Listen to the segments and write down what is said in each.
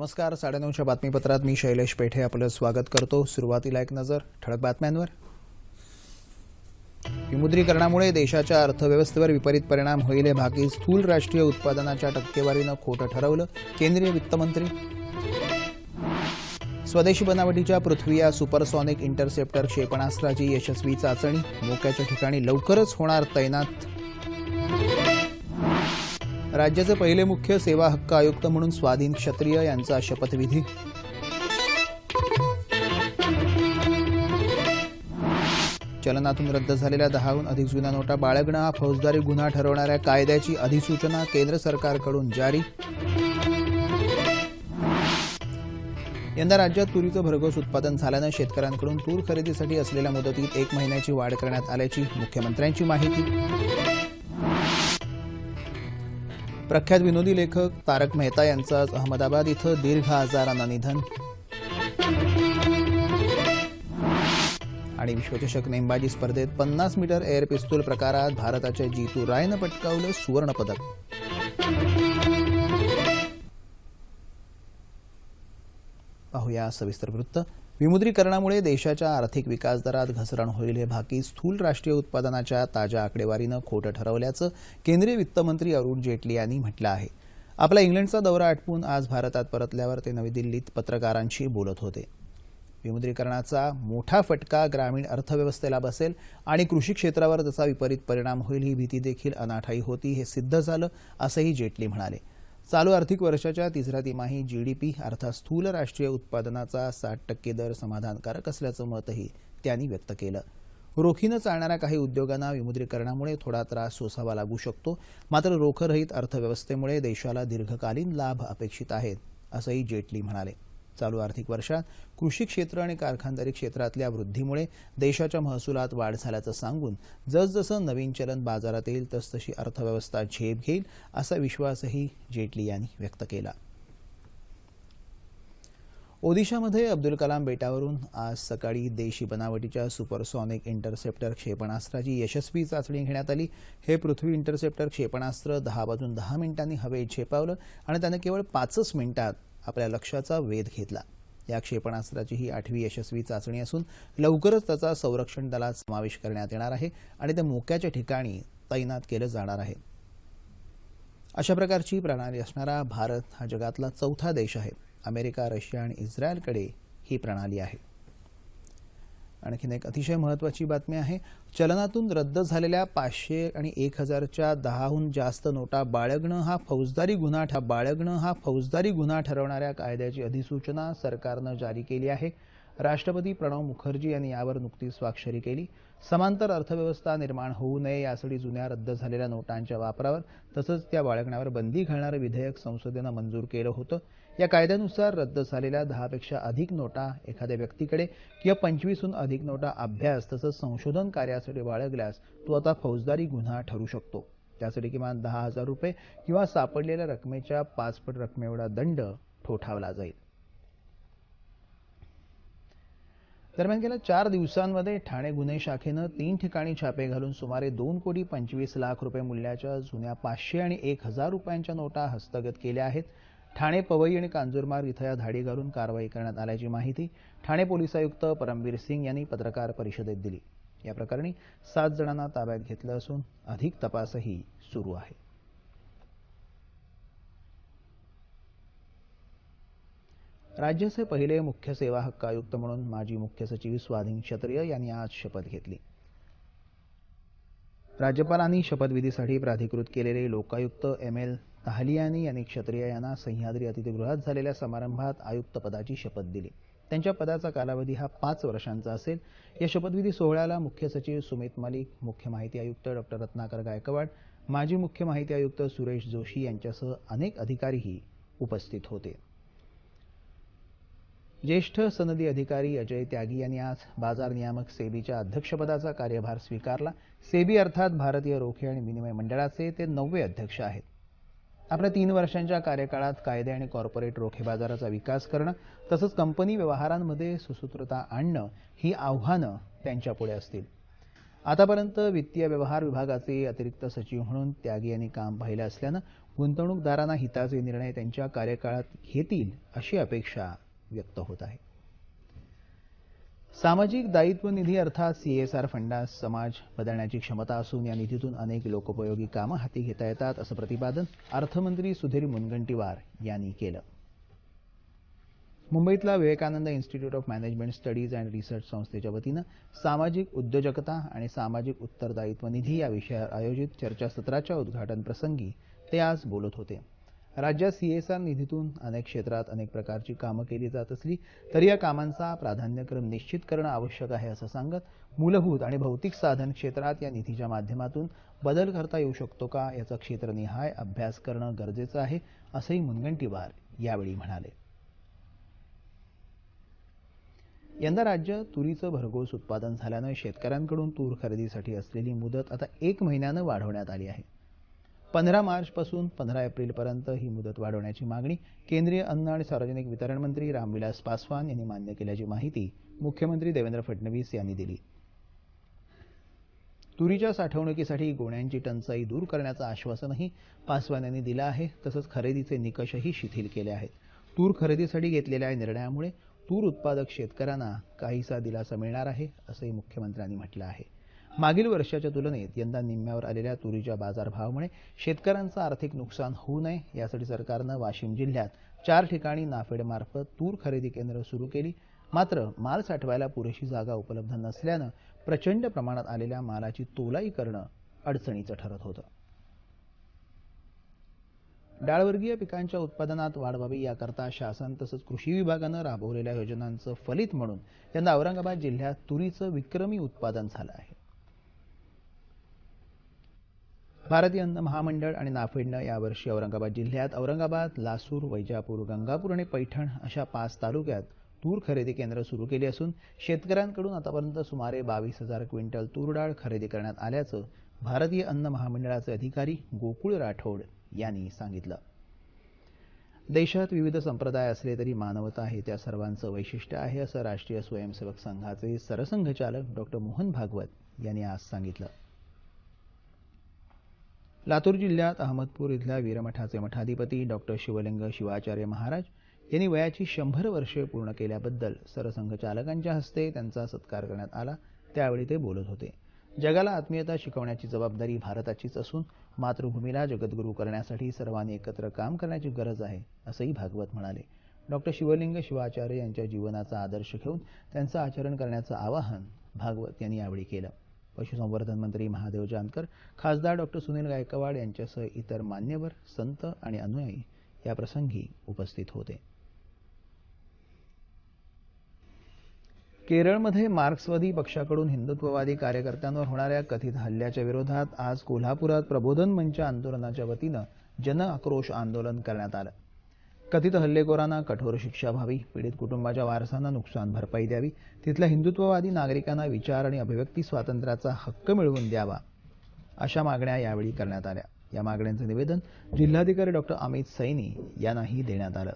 नमस्कार. 9:30च्या बातमीपत्रात मी शैलेश पेठे आपलं स्वागत करतो. सुरुवातीला एक नजर ठळक बातम्यांवर. विमुद्रीकरणामुळे देशाच्या अर्थव्यवस्थेवर विपरीत परिणाम होईल हे भाकी स्थूल राष्ट्रीय उत्पादनाच्या टक्केवारीनं खोटं ठरवलं केंद्रीय वित्तमंत्री. स्वदेशी बनावटीच्या पृथ्वी या सुपरसॉनिक इंटरसेप्टर क्षेपणास्त्राची यशस्वी चाचणी, मोक्याच्या ठिकाणी लवकरच होणार तैनात. राज्याचे पहिले मुख्य सेवा हक्क आयुक्त म्हणून स्वाधीन क्षत्रिय यांचा शपथविधी. चलनातून रद्द झालेल्या 10हून अधिक जुन्या नोटा बाळगणं हा फौजदारी गुन्हा ठरवणाऱ्या कायद्याची अधिसूचना केंद्र सरकारकडून जारी. यंदा राज्यात तुरीचं भरघोस उत्पादन झाल्यानं शेतकऱ्यांकडून तूर खरेदीसाठी असलेल्या मुदतीत 1 महिन्याची वाढ करण्यात आल्याची मुख्यमंत्र्यांची माहिती. प्रख्यात विनोदी लेखक तारक मेहता यांचं आज अहमदाबाद इथं दीर्घ आजारानं निधन. आणि विश्वचषक नेमबाजी स्पर्धेत 50 मीटर एअर पिस्तूल प्रकारात भारताच्या जीतू रायनं पटकावलं सुवर्णपदक. पाहूया सविस्तर वृत्त. विमुद्रीकरणामुळे देशाच्या आर्थिक विकास दरात घसरण होईल हे भाकी स्थूल राष्ट्रीय उत्पादनाच्या ताज्या आकडेवारीनं खोटं ठरवल्याचं केंद्रीय वित्तमंत्री अरुण जेटली यांनी म्हटलं आहे. आपला इंग्लंडचा दौरा आटपून आज भारतात परतल्यावर ते नवी दिल्लीत पत्रकारांशी बोलत होते. विमुद्रीकरणाचा मोठा फटका ग्रामीण अर्थव्यवस्थेला बसेल आणि कृषी क्षेत्रावर त्याचा विपरीत परिणाम होईल ही भीती देखील अनाठायी होती हे सिद्ध झालं असंही जेटली म्हणाले. चालू आर्थिक वर्षाच्या तिसऱ्या तिमाही जीडीपी अर्थात स्थूल राष्ट्रीय उत्पादनाचा 60% दर समाधानकारक असल्याचं मतही त्यांनी व्यक्त केलं. रोखीनं चालणाऱ्या काही उद्योगांना विमुद्रीकरणामुळे थोडा त्रास सोसावा लागू शकतो, मात्र रोखरहित अर्थव्यवस्थेमुळे देशाला दीर्घकालीन लाभ अपेक्षित आहेत असंही जेटली म्हणाले. चालू आर्थिक वर्षात कृषी क्षेत्र आणि कारखानदारी क्षेत्रातल्या वृद्धीमुळे देशाच्या महसुलात वाढ झाल्याचं सांगून जसजसं नवीन चलन बाजारात येईल तसतशी अर्थव्यवस्था झेप घेईल असा विश्वासही जेटली यांनी व्यक्त केला. ओदिशामध्ये अब्दुल कलाम बेटावरून आज सकाळी देशी बनावटीच्या सुपरसॉनिक इंटरसेप्टर क्षेपणास्त्राची यशस्वी चाचणी घेण्यात आली. हे पृथ्वी इंटरसेप्टर क्षेपणास्त्र 10 वाजून 10 मिनिटांनी हवेत झेपावलं आणि त्यानं केवळ 5 मिनिटात आपल्या लक्ष्याचा वेध घेतला. या क्षेपणास्त्राची ही 8वी यशस्वी चाचणी असून लवकरच त्याचा संरक्षण दलात समावेश करण्यात येणार आहे आणि ते मोक्याच्या ठिकाणी तैनात केलं जाणार आहे. अशा प्रकारची प्रणाली असणारा भारत हा जगातला 4था देश आहे. अमेरिका, रशिया आणि इस्रायलकडे ही प्रणाली आहे. आणखीन एक अतिशय महत्त्वाची बातमी आहे. चलनातून रद्द झालेल्या 500 आणि 1000च्या 10हून जास्त नोटा बाळगणं हा फौजदारी गुन्हा ठरवणाऱ्या कायद्याची अधिसूचना सरकारनं जारी केली आहे. राष्ट्रपती प्रणव मुखर्जी यांनी यावर नुकतीच स्वाक्षरी केली. समांतर अर्थव्यवस्था निर्माण होऊ नये यासाठी जुन्या रद्द झालेल्या नोटांच्या वापरावर तसंच त्या बाळगण्यावर बंदी घालणारं विधेयक संसदेनं मंजूर केलं होतं. या कायद्यानुसार रद्द झालेल्या 10पेक्षा अधिक नोटा एखाद्या व्यक्तीकडे किंवा 25हून अधिक नोटा अभ्यास तसंच संशोधन कार्यासाठी बाळगल्यास तो आता फौजदारी गुन्हा ठरू शकतो. त्यासाठी किमान 10,000 रुपये किंवा सापडलेल्या रकमेच्या 5 पट रकमेएवढा दंड ठोठावला जाईल. दरम्यान गेल्या 4 दिवसांमध्ये ठाणे गुन्हे शाखेनं 3 ठिकाणी छापे घालून सुमारे 2,25,00,000 रुपये मूल्याच्या जुन्या 500 आणि 1,000 रुपयांच्या नोटा हस्तगत केल्या आहेत. ठाणे, पवई आणि कांजूरमार्ग इथं या धाडी घालून कारवाई करण्यात आल्याची माहिती ठाणे पोलीस आयुक्त परमवीर सिंग यांनी पत्रकार परिषदेत दिली. या प्रकरणी 7 जणांना ताब्यात घेतलं असून अधिक तपासही सुरू आहे. राज्याचे पहिले मुख्य सेवा हक्क आयुक्त म्हणून माजी मुख्य सचिव स्वाधीन क्षत्रिय यांनी आज शपथ घेतली. राज्यपालांनी शपथविधीसाठी प्राधिकृत केलेले लोकायुक्त ML ताहलियानी यांनी क्षत्रिय यांना सह्याद्री अतिथीगृहात झालेल्या समारंभात आयुक्तपदाची शपथ दिली. त्यांच्या पदाचा कालावधी हा 5 वर्षांचा असेल. या शपथविधी सोहळ्याला मुख्य सचिव सुमित मलिक, मुख्य माहिती आयुक्त डॉ. रत्नाकर गायकवाड, माजी मुख्य माहिती आयुक्त सुरेश जोशी यांच्यासह अनेक अधिकारीही उपस्थित होते. ज्येष्ठ सनदी अधिकारी अजय त्यागी यांनी आज बाजार नियामक सेबीच्या अध्यक्षपदाचा कार्यभार स्वीकारला. सेबी अर्थात भारतीय रोखे आणि विनिमय मंडळाचे ते 9वे अध्यक्ष आहेत. आपल्या 3 वर्षांच्या कार्यकाळात कायदे आणि कॉर्पोरेट रोखे बाजाराचा विकास करणं तसंच कंपनी व्यवहारांमध्ये सुसूत्रता आणणं ही आव्हानं त्यांच्यापुढे असतील. आतापर्यंत वित्तीय व्यवहार विभागाचे अतिरिक्त सचिव म्हणून त्यागी यांनी काम पाहिलं असल्यानं गुंतवणूकदारांना हिताचे निर्णय त्यांच्या कार्यकाळात घेतील अशी अपेक्षा व्यक्त होत आहे. सामाजिक दायित्व निधी अर्थात CSR फंडास समाज बदलण्याची क्षमता असून या निधीतून अनेक लोकोपयोगी कामं हाती घेता येतात असं प्रतिपादन अर्थमंत्री सुधीर मुनगंटीवार यांनी केलं. मुंबईतल्या Vivekanand institute of management studies and research संस्थेच्या वतीनं सामाजिक उद्योजकता आणि सामाजिक उत्तरदायित्व निधी या विषयावर आयोजित चर्चासत्राच्या उद्घाटन प्रसंगी ते आज बोलत होते. राज्यात CSR निधीतून अनेक क्षेत्रात अनेक प्रकारची कामं केली जात असली तरी या कामांचा प्राधान्यक्रम निश्चित करणं आवश्यक आहे असं सांगत मूलभूत आणि भौतिक साधन क्षेत्रात या निधीच्या माध्यमातून बदल करता येऊ शकतो का याचा क्षेत्रनिहाय अभ्यास करणं गरजेचं आहे असंही मुनगंटीवार यावेळी म्हणाले. यंदा राज्यात तुरीचं भरघोस उत्पादन झाल्यानं शेतकऱ्यांकडून तूर खरेदीसाठी असलेली मुदत आता 1 महिन्यानं वाढवण्यात आली आहे. 15 मार्चपासून 15 एप्रिलपर्यंत ही मुदत वाढवण्याची मागणी केंद्रीय अन्न आणि सार्वजनिक वितरण मंत्री रामविलास पासवान यांनी मान्य केल्याची माहिती मुख्यमंत्री देवेंद्र फडणवीस यांनी दिली. तुरीच्या साठवणुकीसाठी गोण्यांची टंचाई दूर करण्याचं आश्वासनही पासवान यांनी दिलं आहे. तसंच खरेदीचे निकषही शिथिल केले आहेत. तूर खरेदीसाठी घेतलेल्या या निर्णयामुळे तूर उत्पादक शेतकऱ्यांना काहीसा दिलासा मिळणार आहे असंही मुख्यमंत्र्यांनी म्हटलं आहे. मागील वर्षाच्या तुलनेत यंदा निम्म्यावर आलेल्या तुरीच्या बाजारभावामुळे शेतकऱ्यांचं आर्थिक नुकसान होऊ नये यासाठी सरकारनं वाशिम जिल्ह्यात 4 ठिकाणी नाफेडमार्फत तूर खरेदी केंद्र सुरू केली. मात्र माल साठवायला पुरेशी जागा उपलब्ध नसल्यानं प्रचंड प्रमाणात आलेल्या मालाची तोलाई करणं अडचणीचं ठरत होतं. डाळवर्गीय पिकांच्या उत्पादनात वाढ व्हावी याकरता शासन तसंच कृषी विभागानं राबवलेल्या योजनांचं फलित म्हणून यंदा औरंगाबाद जिल्ह्यात तुरीचं विक्रमी उत्पादन झालं आहे. भारतीय अन्न महामंडळ आणि नाफेडनं यावर्षी औरंगाबाद जिल्ह्यात औरंगाबाद, लासूर, वैजापूर, गंगापूर आणि पैठण अशा 5 तालुक्यात तूर खरेदी केंद्र सुरू केली असून शेतकऱ्यांकडून आतापर्यंत सुमारे 22,000 क्विंटल तूर डाळ खरेदी करण्यात आल्याचं भारतीय अन्न महामंडळाचे अधिकारी गोकुळ राठोड यांनी सांगितलं. देशात विविध संप्रदाय असले तरी मानवता हे त्या सर्वांचं वैशिष्ट्य आहे असं राष्ट्रीय स्वयंसेवक संघाचे सरसंघचालक डॉ. मोहन भागवत यांनी आज सांगितलं. लातूर जिल्ह्यात अहमदपूर इथल्या वीरमठाचे मठाधिपती डॉ. शिवलिंग शिवाचार्य महाराज यांनी वयाची 100 वर्षे पूर्ण केल्याबद्दल सरसंघचालकांच्या हस्ते त्यांचा सत्कार करण्यात आला. त्यावेळी ते बोलत होते. जगाला आत्मीयता शिकवण्याची जबाबदारी भारताचीच असून मातृभूमीला जगद्गुरू करण्यासाठी सर्वांनी एकत्र काम करण्याची गरज आहे असंही भागवत म्हणाले. डॉ. शिवलिंग शिवाचार्य यांच्या जीवनाचा आदर्श घेऊन त्यांचं आचरण करण्याचं आवाहन भागवत यांनी यावेळी केलं. पशुसंवर्धन मंत्री महादेव जानकर, खासदार डॉ. सुनील गायकवाड यांच्यासह इतर मान्यवर, संत आणि अनुयायी या प्रसंगी उपस्थित होते. केरळमध्ये मार्क्सवादी पक्षाकडून हिंदुत्ववादी कार्यकर्त्यांवर होणाऱ्या कथित हल्ल्याच्या विरोधात आज कोल्हापुरात प्रबोधन मंच आंदोलनाच्या वतीनं जन आक्रोश आंदोलन करण्यात आलं. कथित हल्लेखोरांना कठोर शिक्षा व्हावी, पीडित कुटुंबाच्या वारसांना नुकसान भरपाई द्यावी, तिथल्या हिंदुत्ववादी नागरिकांना विचार आणि अभिव्यक्ती स्वातंत्र्याचा हक्क मिळवून द्यावा अशा मागण्या यावेळी करण्यात आल्या. या मागण्यांचं निवेदन जिल्हाधिकारी डॉ. अमित सैनी यांनाही देण्यात आलं.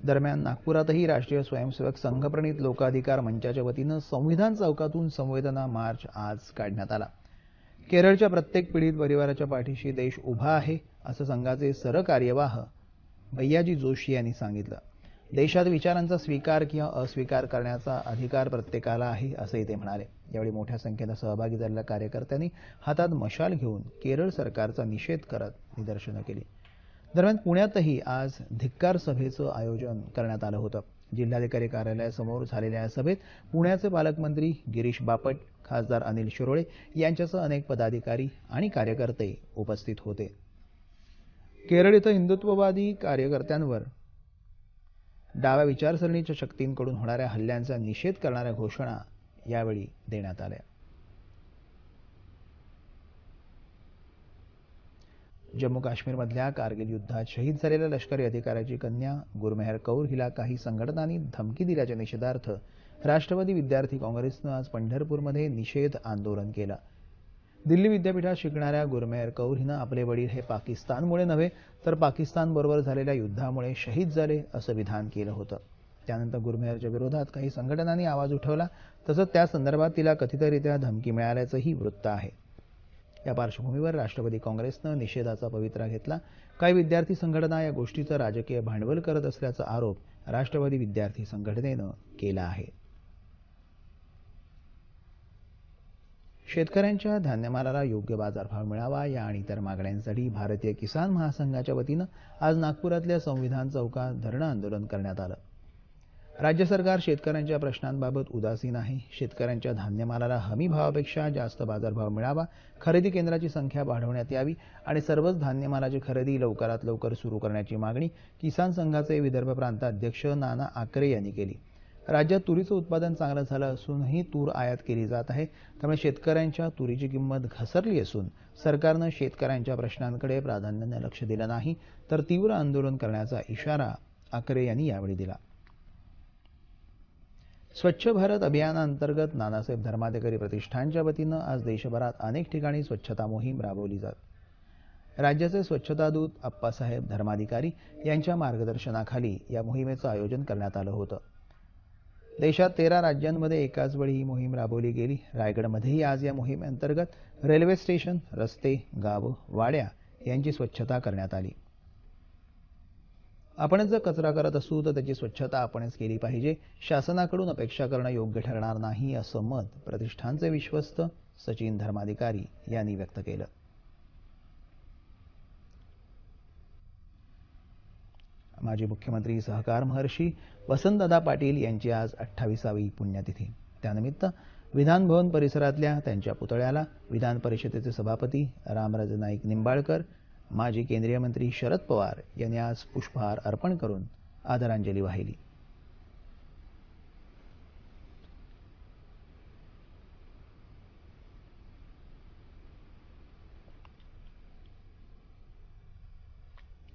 दरम्यान नागपुरातही राष्ट्रीय स्वयंसेवक संघप्रणीत लोकाधिकार मंचाच्या वतीनं संविधान चौकातून संवेदना मार्च आज काढण्यात आला. केरळच्या प्रत्येक पीडित परिवाराच्या पाठीशी देश उभा आहे असं संघाचे सरकार्यवाह भैयाजी जोशी यांनी सांगितलं. देशात विचारांचा स्वीकार किंवा अस्वीकार करण्याचा अधिकार प्रत्येकाला आहे असंही ते म्हणाले. यावेळी मोठ्या संख्येनं सहभागी झालेल्या कार्यकर्त्यांनी हातात मशाल घेऊन केरळ सरकारचा निषेध करत निदर्शनं केली. दरम्यान पुण्यातही आज धिक्कार सभेचं आयोजन करण्यात आलं होतं. जिल्हाधिकारी कार्यालयासमोर झालेल्या या सभेत पुण्याचे पालकमंत्री गिरीश बापट, खासदार अनिल शिरोळे यांच्यासह अनेक पदाधिकारी आणि कार्यकर्ते उपस्थित होते. केरळ इथं हिंदुत्ववादी कार्यकर्त्यांवर डाव्या विचारसरणीच्या शक्तींकडून होणाऱ्या हल्ल्यांचा निषेध करणाऱ्या घोषणा यावेळी देण्यात आल्या. जम्मू काश्मीरमधल्या कारगिल युद्धात शहीद झालेल्या लष्करी अधिकाऱ्याची कन्या गुरमेहर कौर हिला काही संघटनांनी धमकी दिल्याच्या निषेधार्थ राष्ट्रवादी विद्यार्थी काँग्रेसनं आज पंढरपूरमध्ये निषेध आंदोलन केलं. दिल्ली विद्यापीठात शिकणाऱ्या गुरमेहर कौर हिनं आपले वडील हे पाकिस्तानमुळे नव्हे तर पाकिस्तानबरोबर झालेल्या युद्धामुळे शहीद झाले असं विधान केलं होतं. त्यानंतर गुरमेहरच्या विरोधात काही संघटनांनी आवाज उठवला, तसंच त्या संदर्भात तिला कथितरित्या धमकी मिळाल्याचंही वृत्त आहे. या पार्श्वभूमीवर राष्ट्रवादी काँग्रेसनं निषेधाचा पवित्रा घेतला. काही विद्यार्थी संघटना या गोष्टीचं राजकीय भांडवल करत असल्याचा आरोप राष्ट्रवादी विद्यार्थी संघटनेनं केला आहे. शेतकऱ्यांच्या धान्यमालाला योग्य बाजारभाव मिळावा या आणि इतर मागण्यांसाठी भारतीय किसान महासंघाच्या वतीनं आज नागपुरातल्या संविधान चौकात धरणं आंदोलन करण्यात आलं. राज्य सरकार शेतकऱ्यांच्या प्रश्नांबाबत उदासीन आहे. शेतकऱ्यांच्या धान्यमालाला हमी भावापेक्षा जास्त बाजारभाव मिळावा, खरेदी केंद्राची संख्या वाढवण्यात यावी आणि सर्वच धान्यमालाची खरेदी लवकरात लवकर सुरू करण्याची मागणी किसान संघाचे विदर्भ प्रांताध्यक्ष नाना आकरे यांनी केली. राज्यात तुरीचं उत्पादन चांगलं झालं असूनही तूर आयात केली जात आहे. त्यामुळे शेतकऱ्यांच्या तुरीची किंमत घसरली असून सरकारनं शेतकऱ्यांच्या प्रश्नांकडे प्राधान्याने लक्ष दिलं नाही तर तीव्र आंदोलन करण्याचा इशारा आकरे यांनी यावेळी दिला. स्वच्छ भारत अभियानाअंतर्गत नानासाहेब धर्माधिकारी प्रतिष्ठानच्या वतीनं आज देशभरात अनेक ठिकाणी स्वच्छता मोहीम राबवली जात. राज्याचे स्वच्छता दूत अप्पासाहेब धर्माधिकारी यांच्या मार्गदर्शनाखाली या मोहिमेचं आयोजन करण्यात आलं होतं. देशात 13 राज्यांमध्ये एकाच वेळी ही मोहीम राबवली गेली. रायगडमध्येही आज या मोहिमेअंतर्गत रेल्वे स्टेशन, रस्ते, गावं, वाड्या यांची स्वच्छता करण्यात आली. आपणच जर कचरा करत असू तर त्याची स्वच्छता आपणच केली पाहिजे. शासनाकडून अपेक्षा करणं योग्य ठरणार नाही असं मत प्रतिष्ठानचे विश्वस्त सचिन धर्माधिकारी यांनी व्यक्त केलं. माजी मुख्यमंत्री सहकार महर्षी वसंतदादा पाटील यांची आज 28वी पुण्यतिथी. त्यानिमित्त विधान भवन परिसरातल्या त्यांच्या पुतळ्याला विधान परिषदेचे सभापती रामराजे नाईक निंबाळकर, माजी केंद्रीय मंत्री शरद पवार यांनी आज पुष्पहार अर्पण करून आदरांजली वाहिली.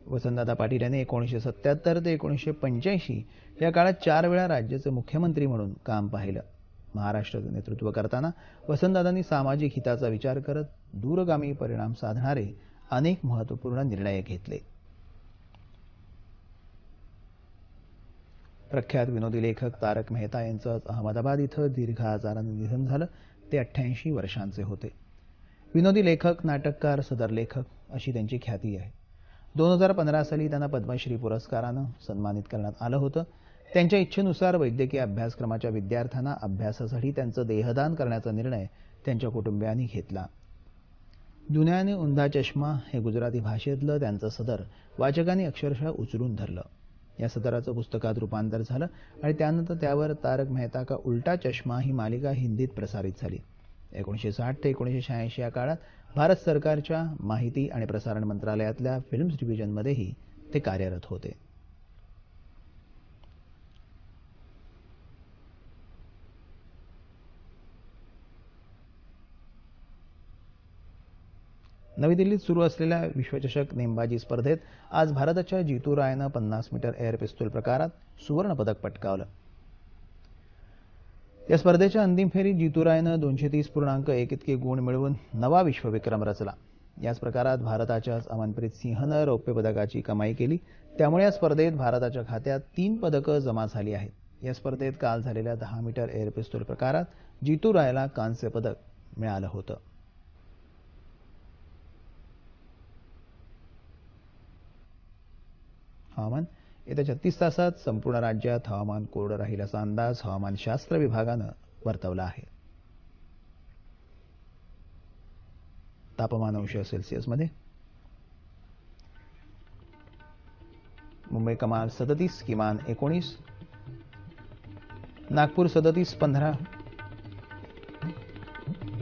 वसंतदादा पाटील यांनी 1977 ते 1985 या काळात 4 वेळा राज्याचे मुख्यमंत्री म्हणून काम पाहिलं. महाराष्ट्राचं नेतृत्व करताना वसंतदादांनी सामाजिक हिताचा विचार करत दूरगामी परिणाम साधणारे अनेक महत्त्वपूर्ण निर्णय घेतले. प्रख्यात विनोदी लेखक तारक मेहता यांचं अहमदाबाद इथं दीर्घ आजारानं निधन झालं. ते 88 वर्षांचे होते. विनोदी लेखक, नाटककार, सदर लेखक अशी त्यांची ख्याती आहे. 2015 साली त्यांना पद्मश्री पुरस्कारानं सन्मानित करण्यात आलं होतं. त्यांच्या इच्छेनुसार वैद्यकीय अभ्यासक्रमाच्या विद्यार्थ्यांना अभ्यासासाठी त्यांचं देहदान करण्याचा निर्णय त्यांच्या कुटुंबियांनी घेतला. दुनियाने उंधा चष्मा हे गुजराती भाषेतलं त्यांचं सदर वाचकांनी अक्षरशः उचलून धरलं. या सदराचं पुस्तकात रूपांतर झालं आणि त्यानंतर त्यावर तारक मेहता का उलटा चष्मा ही मालिका हिंदीत प्रसारित झाली. 1960 ते 1986 या काळात भारत सरकारच्या माहिती आणि प्रसारण मंत्रालयातल्या फिल्म्स डिव्हिजनमध्येही ते कार्यरत होते. नवी दिल्लीत सुरू असलेल्या विश्वचषक नेमबाजी स्पर्धेत आज भारताच्या जितू रायनं 50 मीटर एअर पिस्तूल प्रकारात सुवर्ण पदक पटकावलं. या स्पर्धेच्या अंतिम फेरीत जितू रायनं 230.1 इतके गुण मिळवून नवा विश्वविक्रम रचला. याच प्रकारात भारताच्याच अमनप्रीत सिंहनं रौप्य पदकाची कमाई केली. त्यामुळे या स्पर्धेत भारताच्या खात्यात 3 पदकं जमा झाली आहेत. या स्पर्धेत काल झालेल्या 10 मीटर एअर पिस्तूल प्रकारात जितू रायला कांस्य पदक मिळालं होतं. हवामान. येत्या 36 तासात संपूर्ण राज्यात हवामान कोरडं राहील असा अंदाज हवामानशास्त्र विभागानं वर्तवला आहे. तापमान अंश सेल्सिअसमध्ये मुंबई कमाल 37, किमान 19, नागपूर 37-15,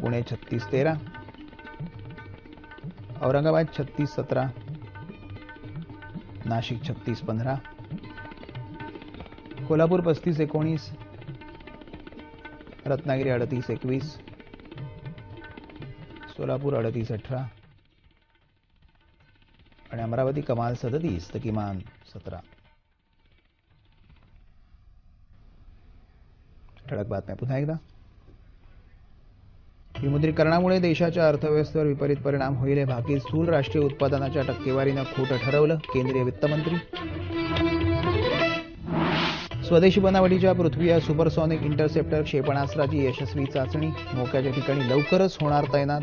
पुणे 36-13, औरंगाबाद 36-17, नाशिक 36-15, कोल्हापूर 35-19, रत्नागिरी 38-21, सोलापूर 38-18 आणि अमरावती कमाल 37 तर किमान 17. ठळक बातम्या पुन्हा एकदा. विमुद्रीकरणामुळे देशाच्या अर्थव्यवस्थेवर विपरीत परिणाम होईल हे भाकीत स्थूल राष्ट्रीय उत्पादनाच्या टक्केवारीनं खोटं ठरवलं, केंद्रीय वित्तमंत्री. स्वदेशी बनावटीच्या पृथ्वी या सुपरसॉनिक इंटरसेप्टर क्षेपणास्त्राची यशस्वी चाचणी, मोक्याच्या ठिकाणी लवकरच होणार तैनात.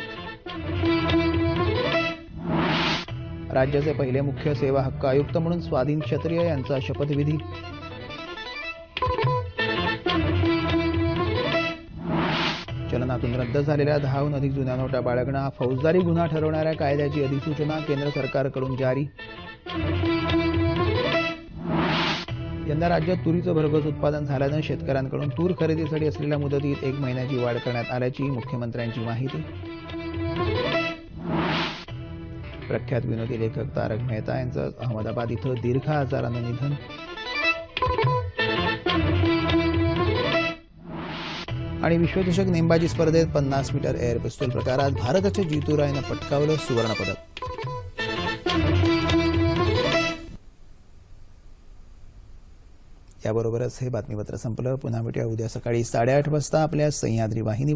राज्याचे पहिले मुख्य सेवा हक्क आयुक्त म्हणून स्वाधीन क्षत्रिय यांचा शपथविधी. चलनातून रद्द झालेल्या 10हून अधिक जुन्या नोटा बाळगणं हा फौजदारी गुन्हा ठरवणाऱ्या कायद्याची अधिसूचना केंद्र सरकारकडून जारी. यंदा राज्यात तुरीचं भरघोस उत्पादन झाल्यानं शेतकऱ्यांकडून तूर खरेदीसाठी असलेल्या मुदतीत 1 महिन्याची वाढ करण्यात आल्याची मुख्यमंत्र्यांची माहिती. प्रख्यात विनोदी लेखक तारक मेहता यांचं अहमदाबाद इथं दीर्घ आजारानं निधन. आणि विश्वचषक नेमबाजी स्पर्धेत 50 मीटर एअर पिस्तूल प्रकारात भारताच्या जितू रायनं पटकावलं सुवर्णपदक. याबरोबरच हे बातमीपत्र संपलं. पुन्हा भेटूया उद्या सकाळी 8:30 वाजता आपल्या सह्याद्री वाहिनीवर.